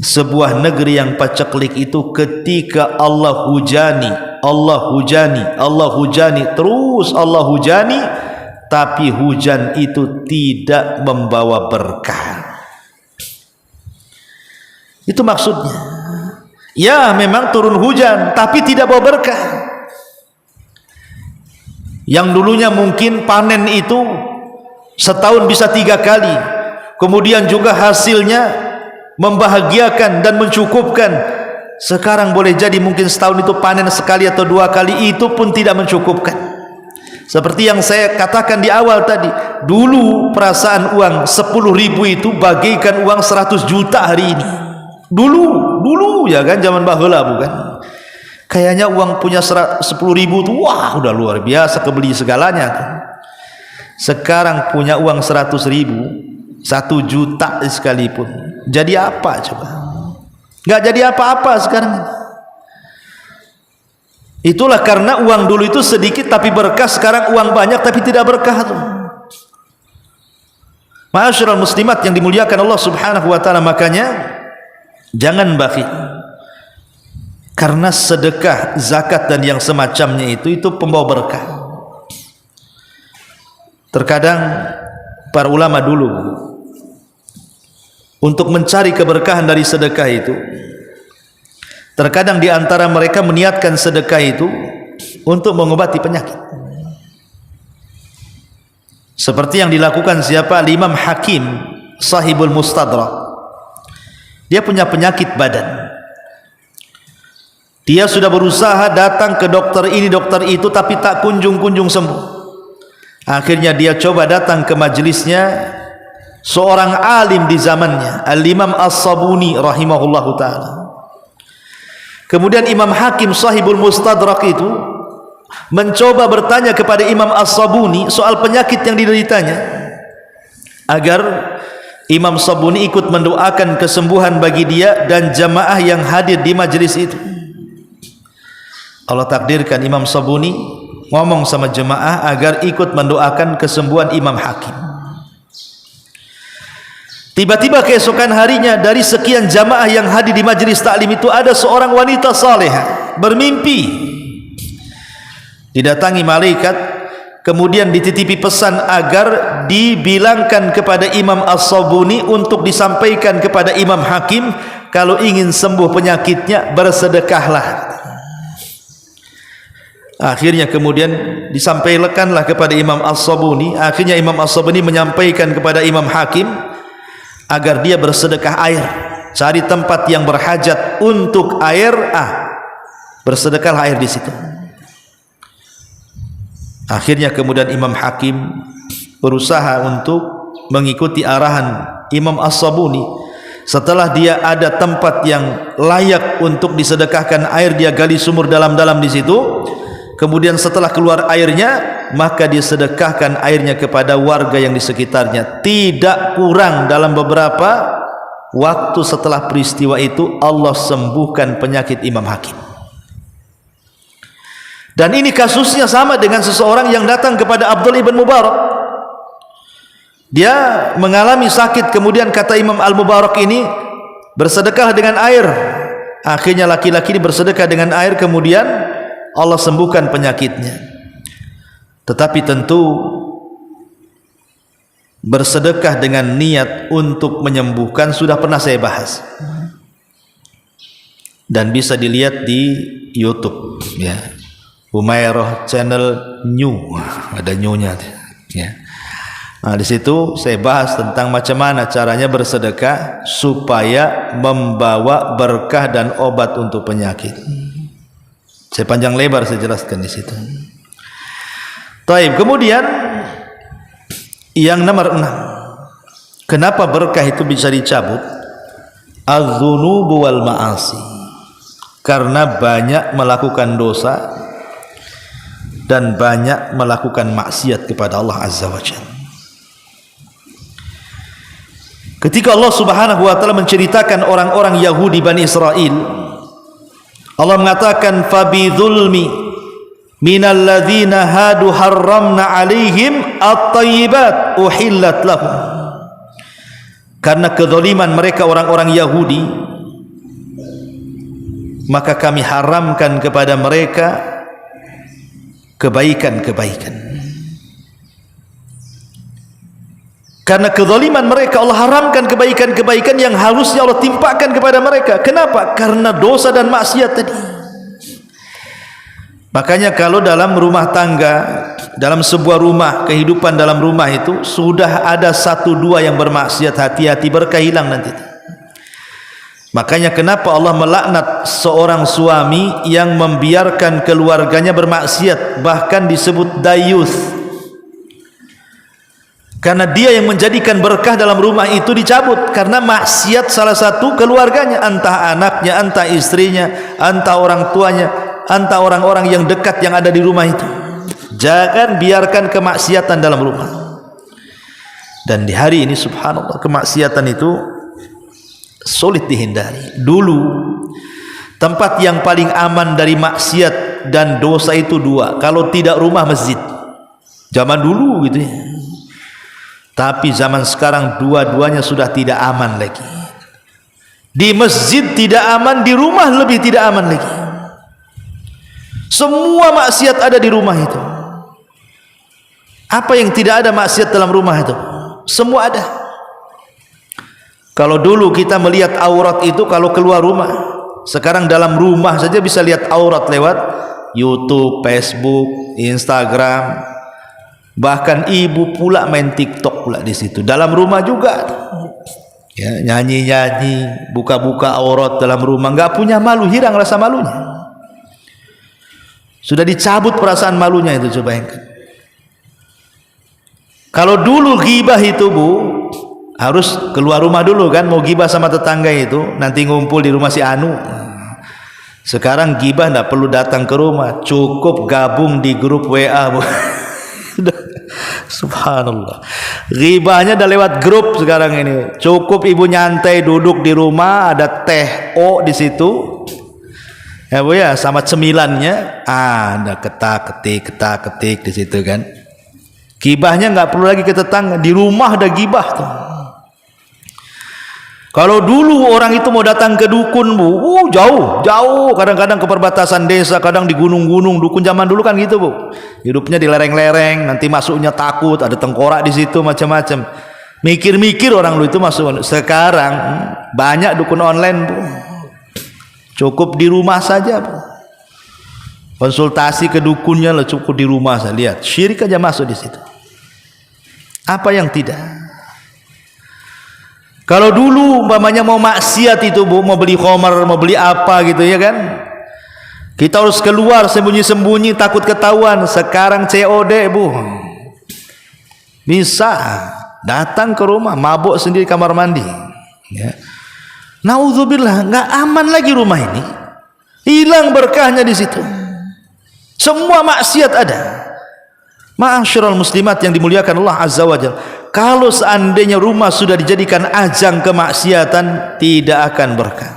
sebuah negeri yang paceklik itu ketika Allah hujani, terus Allah hujani, tapi hujan itu tidak membawa berkah. Itu maksudnya. Ya, memang turun hujan, tapi tidak bawa berkah. Yang dulunya mungkin panen itu setahun bisa 3 kali, kemudian juga hasilnya membahagiakan dan mencukupkan, sekarang boleh jadi mungkin setahun itu panen sekali atau 2 kali, itu pun tidak mencukupkan. Seperti yang saya katakan di awal tadi, dulu perasaan uang 10.000 itu bagaikan uang 100 juta hari ini. Dulu ya kan, zaman baheula bukan. Kayaknya uang punya 10.000 itu wah udah luar biasa, kebeli segalanya tuh. Sekarang punya uang 100.000, 1 juta sekalipun, jadi apa coba? Nggak jadi apa-apa sekarang. Itulah karena uang dulu itu sedikit tapi berkah, sekarang uang banyak tapi tidak berkah tuh. Ma'asyiral muslimat yang dimuliakan Allah Subhanahu wa taala, makanya jangan bakhil. Karena sedekah, zakat dan yang semacamnya itu pembawa berkah. Terkadang para ulama dulu untuk mencari keberkahan dari sedekah itu, terkadang di antara mereka meniatkan sedekah itu untuk mengobati penyakit. Seperti yang dilakukan siapa? Imam Hakim Sahibul Mustadrak. Dia punya penyakit badan. Dia sudah berusaha datang ke dokter ini, dokter itu, tapi tak kunjung-kunjung sembuh. Akhirnya dia coba datang ke majelisnya seorang alim di zamannya, Al-Imam As-Sabuni rahimahullahu ta'ala. Kemudian Imam Hakim sahibul Mustadrak itu mencoba bertanya kepada Imam As-Sabuni soal penyakit yang dideritanya, agar Imam Sabuni ikut mendoakan kesembuhan bagi dia dan jamaah yang hadir di majelis itu. Allah takdirkan Imam Sabuni ngomong sama jemaah agar ikut mendoakan kesembuhan Imam Hakim. Tiba-tiba keesokan harinya, dari sekian jamaah yang hadir di majelis taklim itu, ada seorang wanita salehah bermimpi didatangi malaikat, kemudian dititipi pesan agar dibilangkan kepada Imam As-Sabuni untuk disampaikan kepada Imam Hakim, kalau ingin sembuh penyakitnya bersedekahlah. Akhirnya kemudian disampaikanlah kepada Imam As-Sabuni. Akhirnya Imam As-Sabuni menyampaikan kepada Imam Hakim agar dia bersedekah air, cari tempat yang berhajat untuk air, bersedekahlah air di situ. Akhirnya kemudian Imam Hakim berusaha untuk mengikuti arahan Imam As-Sabuni. Setelah dia ada tempat yang layak untuk disedekahkan air, dia gali sumur dalam-dalam di situ. Kemudian setelah keluar airnya, maka disedekahkan airnya kepada warga yang di sekitarnya. Tidak kurang dalam beberapa waktu setelah peristiwa itu, Allah sembuhkan penyakit Imam Hakim. Dan ini kasusnya sama dengan seseorang yang datang kepada Abdullah ibn Mubarak. Dia mengalami sakit, kemudian kata Imam Al-Mubarak ini, bersedekah dengan air. Akhirnya laki-laki ini bersedekah dengan air, kemudian Allah sembuhkan penyakitnya. Tetapi tentu bersedekah dengan niat untuk menyembuhkan sudah pernah saya bahas, dan bisa dilihat di YouTube ya, Humairah channel new, ada new-nya ya. Nah, di situ saya bahas tentang macam mana caranya bersedekah supaya membawa berkah dan obat untuk penyakit. Saya panjang lebar saya jelaskan di situ. Taib. Kemudian yang nomor 6, kenapa berkah itu bisa dicabut? Az-dzunubu wal ma'asi. Karena banyak melakukan dosa dan banyak melakukan maksiat kepada Allah Azza wa Jalla. Ketika Allah Subhanahu wa taala menceritakan orang-orang Yahudi Bani Israel, Allah mengatakan fabidzulmi minal ladzina hadu harramna alaihim at-thayyibat uhillat lahum. Karena kezaliman mereka orang-orang Yahudi, maka kami haramkan kepada mereka kebaikan-kebaikan. Karena kezaliman mereka, Allah haramkan kebaikan-kebaikan yang harusnya Allah timpakan kepada mereka. Kenapa? Karena dosa dan maksiat tadi. Makanya kalau dalam rumah tangga, dalam sebuah rumah, kehidupan dalam rumah itu sudah ada 1-2 yang bermaksiat, hati-hati, berkah hilang nanti. Makanya kenapa Allah melaknat seorang suami yang membiarkan keluarganya bermaksiat, bahkan disebut dayuth. Karena dia yang menjadikan berkah dalam rumah itu dicabut karena maksiat salah satu keluarganya, entah anaknya, entah istrinya, entah orang tuanya, entah orang-orang yang dekat yang ada di rumah itu. Jangan biarkan kemaksiatan dalam rumah. Dan di hari ini subhanallah, kemaksiatan itu sulit dihindari. Dulu tempat yang paling aman dari maksiat dan dosa itu 2, kalau tidak rumah, masjid. Zaman dulu gitu ya. Tapi zaman sekarang dua-duanya sudah tidak aman lagi. Di masjid tidak aman, di rumah lebih tidak aman lagi. Semua maksiat ada di rumah itu. Apa yang tidak ada maksiat dalam rumah itu? Semua ada. Kalau dulu kita melihat aurat itu kalau keluar rumah, sekarang dalam rumah saja bisa lihat aurat lewat YouTube, Facebook, Instagram. Bahkan ibu pula main TikTok pula di situ. Dalam rumah juga. Ya, nyanyi-nyanyi, buka-buka aurat dalam rumah, enggak punya malu, hilang rasa malunya. Sudah dicabut perasaan malunya itu, coba bayangkan. Kalau dulu ghibah itu Bu, harus keluar rumah dulu kan, mau gibah sama tetangga itu, nanti ngumpul di rumah si Anu. Sekarang gibah tidak perlu datang ke rumah, cukup gabung di grup WA, Bu. Subhanallah, ghibahnya udah lewat grup sekarang ini. Cukup ibu nyantai duduk di rumah, ada teh O di situ, ya Bu ya, sama cemilannya, ada ketak ketik di situ kan. Gibahnya nggak perlu lagi ke tetangga, di rumah ada gibah tuh. Kalau dulu orang itu mau datang ke dukun, Bu, jauh, kadang-kadang ke perbatasan desa, kadang di gunung-gunung. Dukun zaman dulu kan gitu, Bu. Hidupnya di lereng-lereng, nanti masuknya takut, ada tengkorak di situ, macam-macam. Mikir-mikir orang dulu itu masuk. Sekarang banyak dukun online, Bu. Cukup di rumah saja, Bu. Konsultasi ke dukunnya lah cukup di rumah saja. Lihat, syirik aja masuk di situ. Apa yang tidak? Kalau dulu umpamanya mau maksiat itu, Bu, mau beli khamar, mau beli apa gitu ya kan, kita harus keluar sembunyi-sembunyi takut ketahuan. Sekarang COD, Bu, bisa datang ke rumah, mabuk sendiri kamar mandi ya. Naudzubillah, nggak aman lagi rumah ini, hilang berkahnya di situ, semua maksiat ada. Ma'asyiral muslimat yang dimuliakan Allah Azza wa Jalla, kalau seandainya rumah sudah dijadikan ajang kemaksiatan, tidak akan berkah.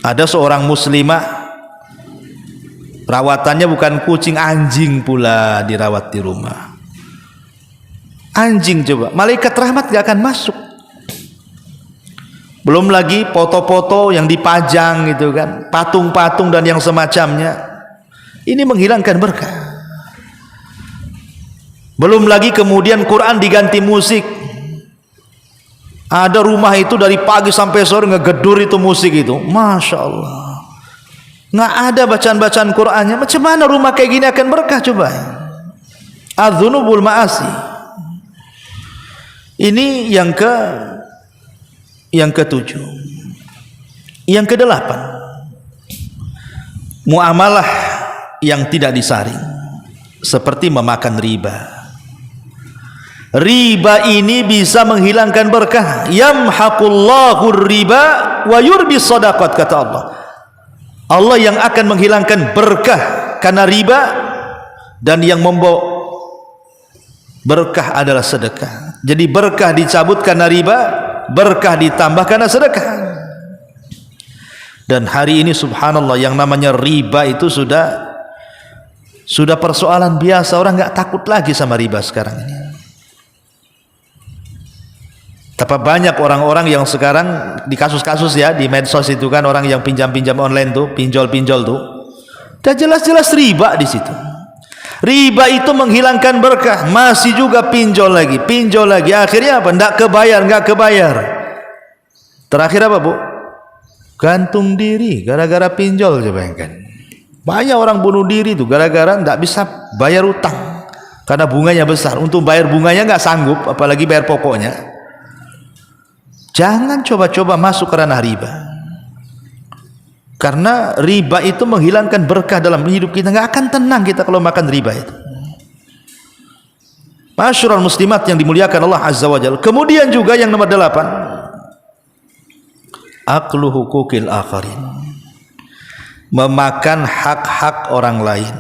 Ada seorang muslimah, perawatannya bukan kucing, anjing pula dirawat di rumah. Anjing, coba, malaikat rahmat gak akan masuk. Belum lagi foto-foto yang dipajang gitu kan, patung-patung dan yang semacamnya. Ini menghilangkan berkah. Belum lagi kemudian Quran diganti musik. Ada rumah itu dari pagi sampai sore ngegedur itu musik itu, Masya Allah, nggak ada bacaan-bacaan Qurannya. Macam mana rumah kayak gini akan berkah? Coba. Adzunubul ma'asi. Ini yang ketujuh. Yang kedelapan, muamalah yang tidak disaring, seperti memakan riba. Riba ini bisa menghilangkan berkah. Yamhaqullahu riba wa yurbi shadaqat, kata Allah. Allah yang akan menghilangkan berkah karena riba, dan yang membawa berkah adalah sedekah. Jadi berkah dicabut karena riba, berkah ditambah karena sedekah. Dan hari ini subhanallah, yang namanya riba itu sudah persoalan biasa. Orang nggak takut lagi sama riba sekarang ini. Tapi banyak orang-orang yang sekarang di kasus-kasus ya di medsos itu kan, orang yang pinjam-pinjam online tuh, pinjol-pinjol tuh, udah jelas-jelas riba di situ. Riba itu menghilangkan berkah, masih juga pinjol lagi, akhirnya apa? Nggak kebayar. Terakhir apa, Bu? Gantung diri gara-gara pinjol. Coba bayangkan. Banyak orang bunuh diri tuh gara-gara nggak bisa bayar utang karena bunganya besar. Untuk bayar bunganya nggak sanggup, apalagi bayar pokoknya. Jangan coba-coba masuk ke ranah riba, karena riba itu menghilangkan berkah dalam hidup kita. Nggak akan tenang kita kalau makan riba itu. Ma'asyiral muslimat yang dimuliakan Allah Azza wa Jalla. Kemudian juga yang nomor 8, aklu hukukil akharin, memakan hak-hak orang lain,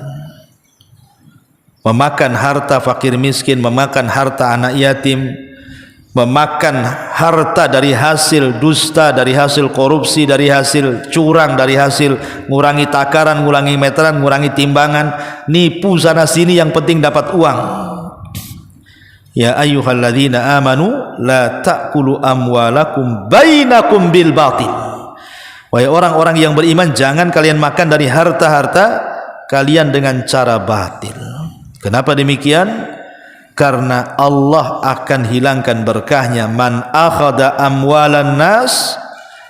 memakan harta fakir miskin, memakan harta anak yatim, memakan harta dari hasil dusta, dari hasil korupsi, dari hasil curang, dari hasil ngurangi takaran, ngurangi meteran, ngurangi timbangan, nipu sana sini, yang penting dapat uang. Ya ayyuhalladzina amanu la ta'kulu amwalakum bainakum bil batil. Wahai orang-orang yang beriman, jangan kalian makan dari harta-harta kalian dengan cara batil. Kenapa demikian? Karena Allah akan hilangkan berkahnya. Man akhada amwalan nas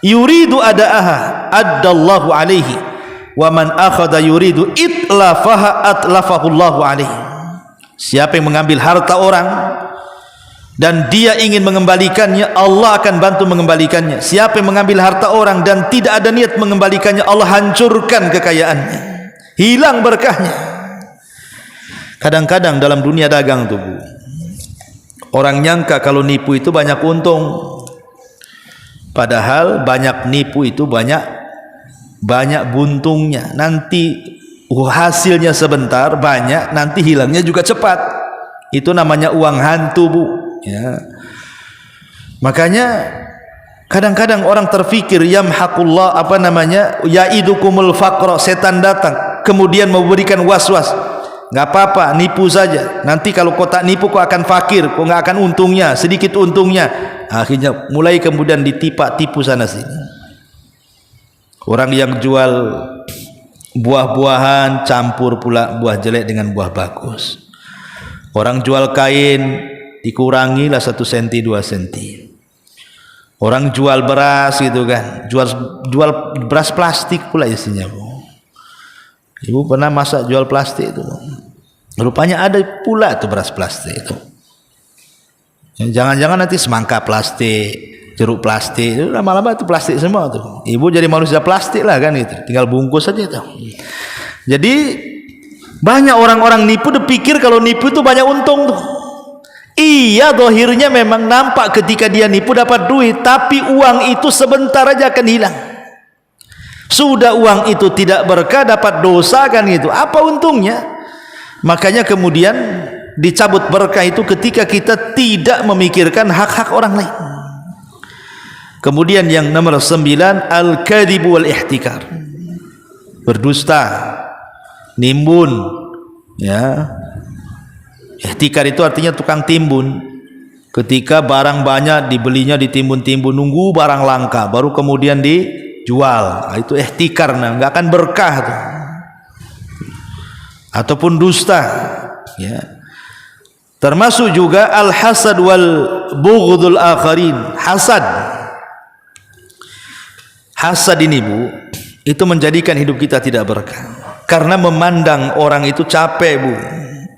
yuridu ada'aha addallahu alaihi, wa man akhada yuridu itlafaha atlafahullahu alaihi. Siapa yang mengambil harta orang dan dia ingin mengembalikannya, Allah akan bantu mengembalikannya. Siapa yang mengambil harta orang dan tidak ada niat mengembalikannya, Allah hancurkan kekayaannya, hilang berkahnya. Kadang-kadang dalam dunia dagang tuh, Bu, Orang nyangka kalau nipu itu banyak untung, padahal banyak nipu itu banyak buntungnya. Nanti hasilnya sebentar banyak, nanti hilangnya juga cepat. Itu namanya uang hantu, Bu. Ya. Makanya kadang-kadang orang terfikir yamhaqullah yaidukumul faqra, setan datang kemudian memberikan was-was. Enggak apa-apa, nipu saja. Nanti kalau kau tak nipu kau akan fakir, kau enggak akan untungnya, sedikit untungnya. Akhirnya mulai kemudian tipu sana sini. Orang yang jual buah-buahan campur pula buah jelek dengan buah bagus. Orang jual kain dikurangilah 1 senti 2 senti. Orang jual beras gitu kan, jual beras plastik pula isinya, Bu. Ibu pernah masak jual plastik itu, Bu. Rupanya ada pula tuh beras plastik itu. Jangan-jangan nanti semangka plastik, jeruk plastik, itu lama-lama itu plastik semua tuh. Ibu jadi manusia plastik lah kan itu, tinggal bungkus saja tuh. Jadi banyak orang-orang nipu dipikir kalau nipu itu banyak untung tuh. Iya, zahirnya memang nampak ketika dia nipu dapat duit, tapi uang itu sebentar aja akan hilang. Sudah uang itu tidak berkah, dapat dosa kan itu. Apa untungnya? Makanya kemudian dicabut berkah itu ketika kita tidak memikirkan hak-hak orang lain. Kemudian yang nomor 9, al-kadhib wal ihtikar. Berdusta, nimbun, ya. Ihtikar itu artinya tukang timbun. Ketika barang banyak dibelinya ditimbun-timbun, nunggu barang langka baru kemudian dijual. Itu ihtikar, enggak akan berkah tuh. Ataupun dusta, ya. Termasuk juga al-hasad wal bughdul akharin. Hasad ini, Bu, itu menjadikan hidup kita tidak berkah. Karena memandang orang itu capek, Bu.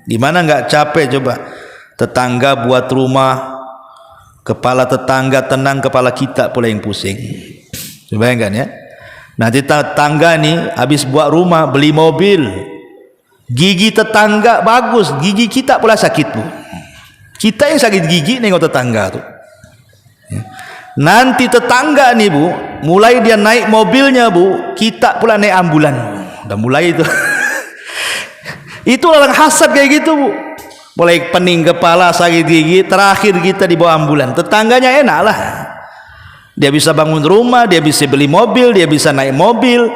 Di mana enggak capek coba? Tetangga buat rumah, kepala tetangga tenang, kepala kita pula yang pusing. Coba bayangkan ya. Nanti tetangga nih habis buat rumah, beli mobil, gigi tetangga bagus, gigi kita pula sakit, Bu. Kita yang sakit gigi nengok tetangga tuh. Nanti tetangga nih, Bu, mulai dia naik mobilnya, Bu, kita pula naik ambulan. Udah mulai itu. Itu orang hasad kayak gitu, Bu. Mulai pening kepala, sakit gigi, terakhir kita dibawa ambulan. Tetangganya enak lah. Dia bisa bangun rumah, dia bisa beli mobil, dia bisa naik mobil.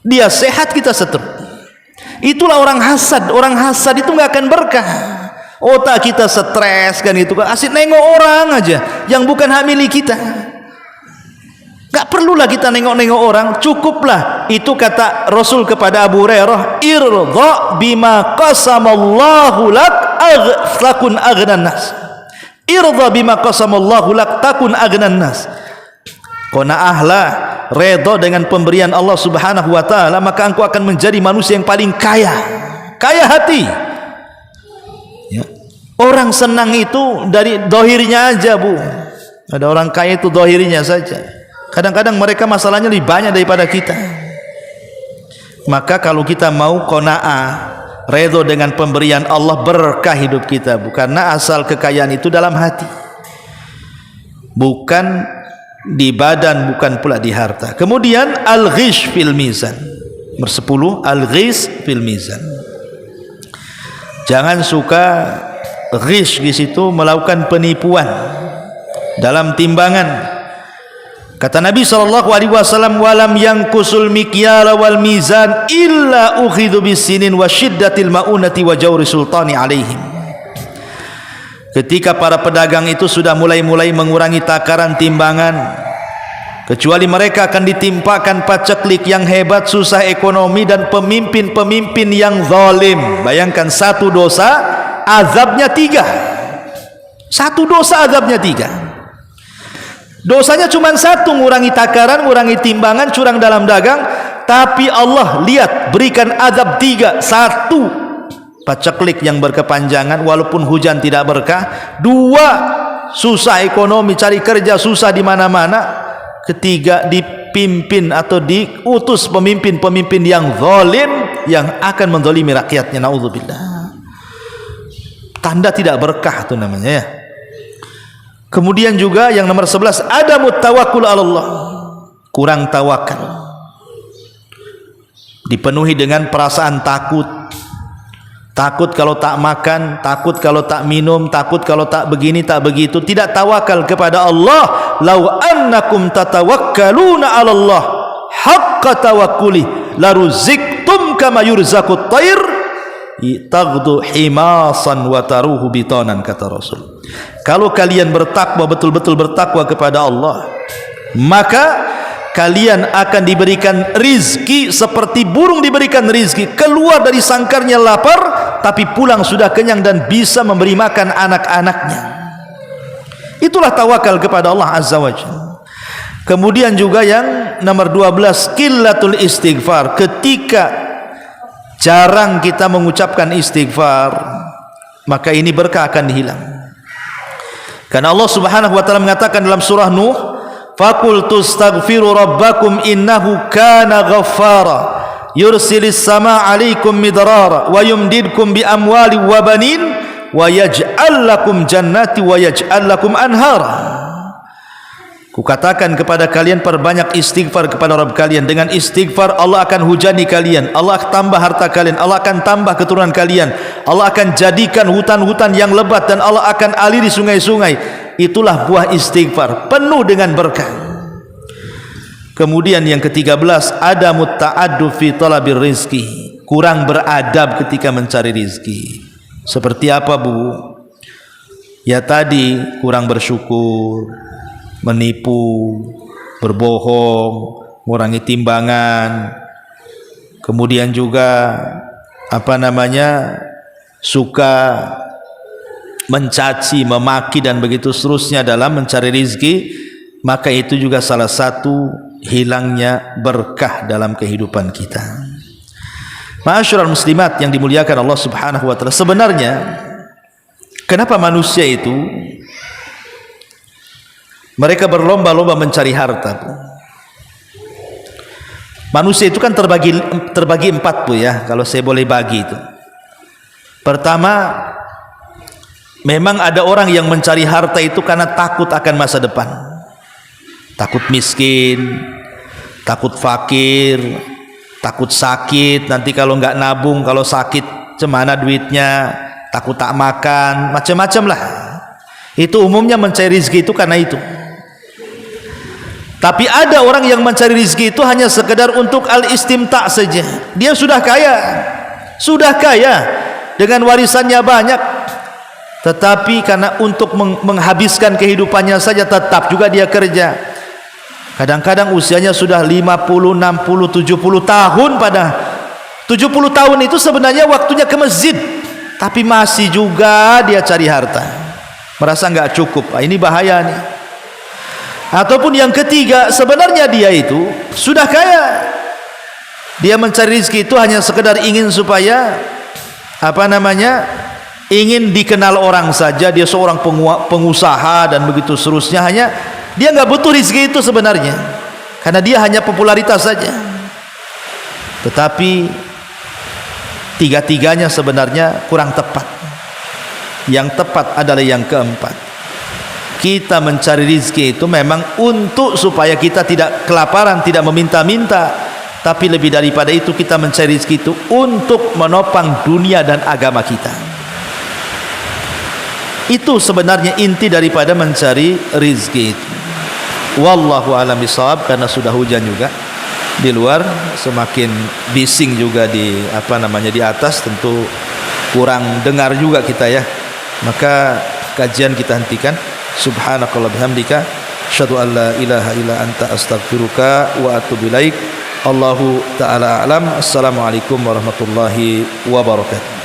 Dia sehat, kita setruk. Itulah orang hasad. Orang hasad itu nggak akan berkah. Otak kita stres kan itu kan, asyik nengok orang aja yang bukan hak milik kita. Gak perlulah kita nengok-nengok orang, cukuplah. Itu kata Rasul kepada Abu Hurairah, irdha bima qasamallahu lak takun aghnan nas. Irdha bima qasamallahu lak takun aghnan nas. Qanaahlah, redha dengan pemberian Allah Subhanahu wa taala, maka engkau akan menjadi manusia yang paling kaya hati. Ya. Orang senang itu dari dohirnya aja, Bu. Ada orang kaya itu dohirnya saja. Kadang-kadang mereka masalahnya lebih banyak daripada kita. Maka kalau kita mau qanaah, redha dengan pemberian Allah, berkah hidup kita, Bu. Karena asal kekayaan itu dalam hati, bukan di badan, bukan pula di harta. Kemudian al-ghish fil mizan. Nomor 10, al-ghish fil mizan. Jangan suka ghish di situ, melakukan penipuan dalam timbangan. Kata Nabi SAW, walam yankusul mikyala wal mizan illa ukhidhu bisinin wa syiddatil maunati wa jawri sultani alaihim. Ketika para pedagang itu sudah mulai mengurangi takaran timbangan, kecuali mereka akan ditimpakan paceklik yang hebat, susah ekonomi, dan pemimpin-pemimpin yang zalim. Bayangkan, satu dosa azabnya 3. Satu dosa azabnya 3. Dosanya cuma satu, ngurangi takaran, ngurangi timbangan, curang dalam dagang. Tapi Allah lihat, berikan azab 3. 1, paceklik yang berkepanjangan walaupun hujan tidak berkah. 2, susah ekonomi, cari kerja susah di mana-mana. 3, dipimpin atau diutus pemimpin-pemimpin yang zalim, yang akan menzalimi rakyatnya. Naudzubillah. tanda tidak berkah itu namanya ya. Kemudian juga yang nomor 11, adamut tawakkul 'ala Allah. Kurang tawakal. Dipenuhi dengan perasaan takut. Takut kalau tak makan, takut kalau tak minum, takut kalau tak begini, tak begitu. Tidak tawakal kepada Allah. Lau annakum tatawakkaluna 'ala Allah haqqa tawakkuli laruziktum kama yurzaqut thair taghdu himasan wa taruhu bitanan, kata Rasul. Kalau kalian bertakwa, betul-betul bertakwa kepada Allah, maka kalian akan diberikan rizki seperti burung diberikan rizki, keluar dari sangkarnya lapar tapi pulang sudah kenyang dan bisa memberi makan anak-anaknya. Itulah tawakal kepada Allah Azza wa Jalla. Kemudian juga yang nomor 12, qillatul istighfar. Ketika jarang kita mengucapkan istighfar, maka ini berkah akan hilang. Karena Allah Subhanahu wa taala mengatakan dalam surah Nuh, faqultu astaghfiru rabbakum innahu kana ghaffara yursilis samaa 'alaikum midrara wa yumdidkum bi amwali wa banin wa yaj'al lakum jannati wa yaj'al lakum anhara. Kukatakan kepada kalian, perbanyak istighfar kepada Rabb kalian. Dengan istighfar Allah akan hujani kalian, Allah akan tambah harta kalian, Allah akan tambah keturunan kalian, Allah akan jadikan hutan-hutan yang lebat, dan Allah akan aliri sungai-sungai. Itulah buah istighfar, penuh dengan berkah. Kemudian yang ke-13, adamut ta'addu fi talabir rizki. Kurang beradab ketika mencari rizki. Seperti apa, Bu? Ya tadi, kurang bersyukur, menipu, berbohong, mengurangi timbangan. Kemudian juga suka mencaci, memaki dan begitu seterusnya dalam mencari rizki. Maka itu juga salah satu hilangnya berkah dalam kehidupan kita. Ma'asyiral muslimat yang dimuliakan Allah Subhanahu wa taala, sebenarnya kenapa manusia itu mereka berlomba-lomba mencari harta? Manusia itu kan terbagi 4, Bu, ya, kalau saya boleh bagi itu. Pertama, memang ada orang yang mencari harta itu karena takut akan masa depan. Takut miskin, takut fakir, takut sakit, nanti kalau nggak nabung, kalau sakit cemana duitnya, takut tak makan, macam-macam lah. Itu umumnya mencari rezeki itu karena itu. Tapi ada orang yang mencari rezeki itu hanya sekedar untuk al-istimta' saja. Dia sudah kaya dengan warisannya banyak, tetapi karena untuk menghabiskan kehidupannya saja tetap juga dia kerja. Kadang-kadang usianya sudah 50, 60, 70 tahun. Pada 70 tahun itu sebenarnya waktunya ke masjid, tapi masih juga dia cari harta, merasa nggak cukup. Ini bahaya nih. Ataupun yang ketiga, sebenarnya dia itu sudah kaya, dia mencari rezeki itu hanya sekedar ingin supaya ingin dikenal orang saja, dia seorang pengusaha dan begitu seterusnya. Hanya dia nggak butuh rezeki itu sebenarnya, karena dia hanya popularitas saja. Tetapi tiga-tiganya sebenarnya kurang tepat. Yang tepat adalah yang keempat. Kita mencari rezeki itu memang untuk supaya kita tidak kelaparan, tidak meminta-minta. Tapi lebih daripada itu, kita mencari rezeki itu untuk menopang dunia dan agama kita. Itu sebenarnya inti daripada mencari rezeki itu. Wallahu a'lam bishawab. Karena sudah hujan juga di luar, semakin bising juga di di atas, tentu kurang dengar juga kita ya. Maka kajian kita hentikan. Subhanakallah bihamdika asyhadu an la ilaha illa anta astaghfiruka wa atubu ilaik. Allahu ta'ala a'lam. Assalamualaikum warahmatullahi wabarakatuh.